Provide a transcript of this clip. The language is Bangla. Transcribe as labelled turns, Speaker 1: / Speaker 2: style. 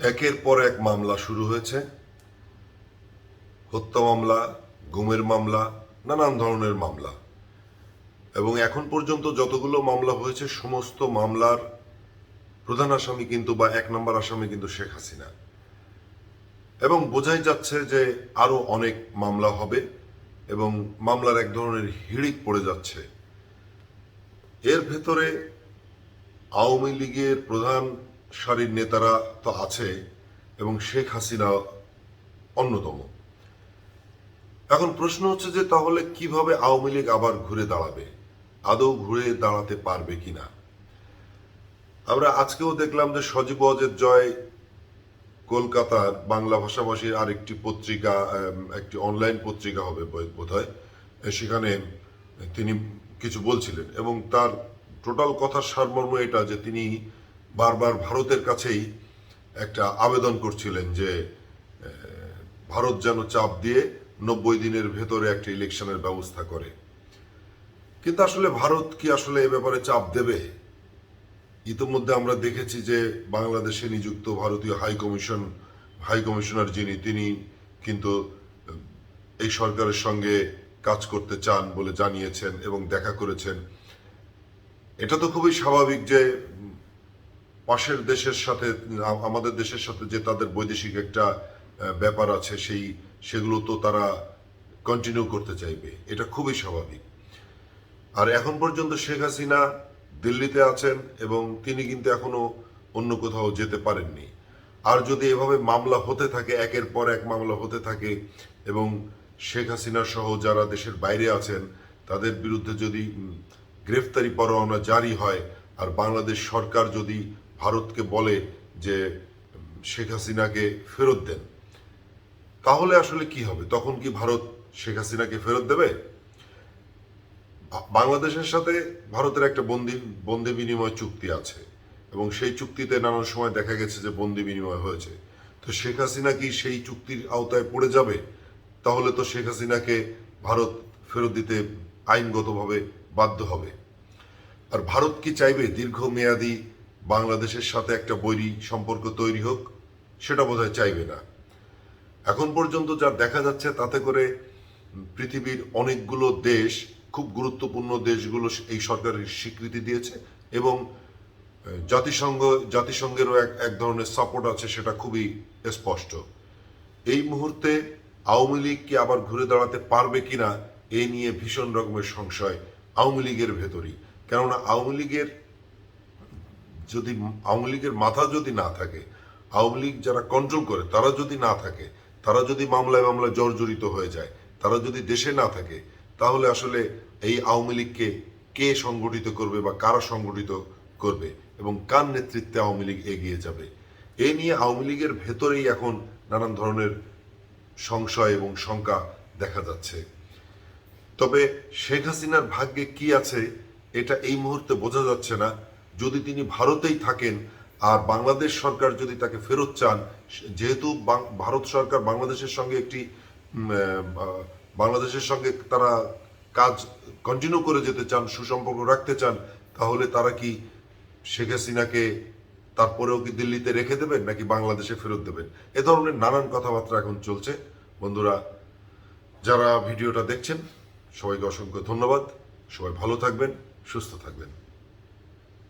Speaker 1: একের পর এক মামলা শুরু হয়েছে। হত্যা মামলা, গুমের মামলা, নানান ধরনের মামলা। এবং এখন পর্যন্ত যতগুলো মামলা হয়েছে সমস্ত মামলার প্রধান আসামি কিন্তু বা এক নম্বর আসামি কিন্তু শেখ হাসিনা। এবং বোঝাই যাচ্ছে যে আরো অনেক মামলা হবে এবং মামলার এক ধরনের হিড়িক পড়ে যাচ্ছে। এর ভেতরে আওয়ামী লীগের প্রধান সারির নেতারা তো আছে এবং শেখ হাসিনা অন্যতম। এখন প্রশ্ন হচ্ছে যে তাহলে কিভাবে আওয়ামী লীগ আবার ঘুরে দাঁড়াবে, আদৌ ঘুরে দাঁড়াতে পারবে কিনা। আমরা আজকেও দেখলাম যে সজীব ওয়াজেদ জয় কলকাতার বাংলা ভাষাভাষীর আরেকটি পত্রিকা, একটি অনলাইন পত্রিকা হবে বোধহয়, সেখানে তিনি কিছু বলছিলেন এবং তার টোটাল কথার সারমর্ম এটা যে তিনি বারবার ভারতের কাছেই একটা আবেদন করছিলেন যে ভারত যেন চাপ দিয়ে 90 দিনের ভেতরে একটা ইলেকশনের ব্যবস্থা করে। কিন্তু আসলে ভারত কি আসলে এ ব্যাপারে চাপ দেবে? ইতিমধ্যে আমরা দেখেছি যে বাংলাদেশে নিযুক্ত ভারতীয় হাই কমিশনার যিনি, তিনি কিন্তু এই সরকারের সঙ্গে কাজ করতে চান বলে জানিয়েছেন এবং দেখা করেছেন। এটা তো খুবই স্বাভাবিক যে পাশের দেশের সাথে, আমাদের দেশের সাথে যে তাদের বৈদেশিক একটা ব্যাপার আছে, সেগুলো তো তারা কন্টিনিউ করতে চাইবে, এটা খুবই স্বাভাবিক। আর এখন পর্যন্ত শেখ হাসিনা দিল্লিতে আছেন এবং তিনি কিন্তু এখনো অন্য কোথাও যেতে পারেননি। আর যদি এভাবে মামলা হতে থাকে, একের পর এক মামলা হতে থাকে এবং শেখ হাসিনা সহ যারা দেশের বাইরে আছেন তাদের বিরুদ্ধে যদি গ্রেফতারি পরোয়ানা জারি হয়, আর বাংলাদেশ সরকার যদি ভারতকে বলে যে শেখ হাসিনাকে ফেরত দেন, তাহলে আসলে কি হবে? তখন কি ভারত শেখ হাসিনাকে ফেরত দেবে? বাংলাদেশের সাথে ভারতের একটা বন্দি বিনিময় চুক্তি আছে এবং সেই চুক্তিতে নানান সময় দেখা গেছে যে বন্দি বিনিময় হয়েছে। তো শেখ হাসিনা কি সেই চুক্তির আওতায় পড়ে যাবে? তাহলে তো শেখ হাসিনাকে ভারত ফেরত দিতে আইনগতভাবে বাধ্য হবে। আর ভারত কি চাইবে দীর্ঘমেয়াদী বাংলাদেশের সাথে একটা বৈরী সম্পর্ক তৈরি হোক? সেটা বোধহয় চাইবে না। এখন পর্যন্ত যা দেখা যাচ্ছে তাতে করে পৃথিবীর অনেকগুলো দেশ, খুব গুরুত্বপূর্ণ দেশগুলো এই সরকারের স্বীকৃতি দিয়েছে এবং জাতিসংঘেরও এক ধরনের সাপোর্ট আছে, সেটা খুবই স্পষ্ট। এই মুহূর্তে আওয়ামী লীগ কি আবার ঘুরে দাঁড়াতে পারবে কিনা এ নিয়ে ভীষণ রকমের সংশয় আওয়ামী লীগের ভেতরই। কেননা আওয়ামী লীগের মাথা যদি না থাকে, আওয়ামী লীগ যারা কন্ট্রোল করে তারা যদি না থাকে, তারা যদি মামলায় জর্জরিত হয়ে যায়, তারা যদি দেশে না থাকে, তাহলে আসলে এই আওয়ামী লীগকে কে সংগঠিত করবে বা কারা সংগঠিত করবে এবং কার নেতৃত্বে আওয়ামী লীগ এগিয়ে যাবে? এ নিয়ে আওয়ামী লীগের ভেতরেই এখন নানান ধরনের সংশয় এবং শঙ্কা দেখা যাচ্ছে। তবে শেখ হাসিনার ভাগ্যে কি আছে এটা এই মুহূর্তে বোঝা যাচ্ছে না। যদি তিনি ভারতেই থাকেন আর বাংলাদেশ সরকার যদি তাকে ফেরত চান, যেহেতু ভারত সরকার বাংলাদেশের সঙ্গে তারা কাজ কন্টিনিউ করে যেতে চান, সুসম্পর্ক রাখতে চান, তাহলে তারা কি শেখ হাসিনাকে তারপরেও কি দিল্লিতে রেখে দেবেন নাকি বাংলাদেশে ফেরত দেবেন? এ ধরনের নানান কথাবার্তা এখন চলছে। বন্ধুরা, যারা ভিডিওটা দেখছেন সবাইকে অসংখ্য ধন্যবাদ। সবাই ভালো থাকবেন, সুস্থ থাকবেন।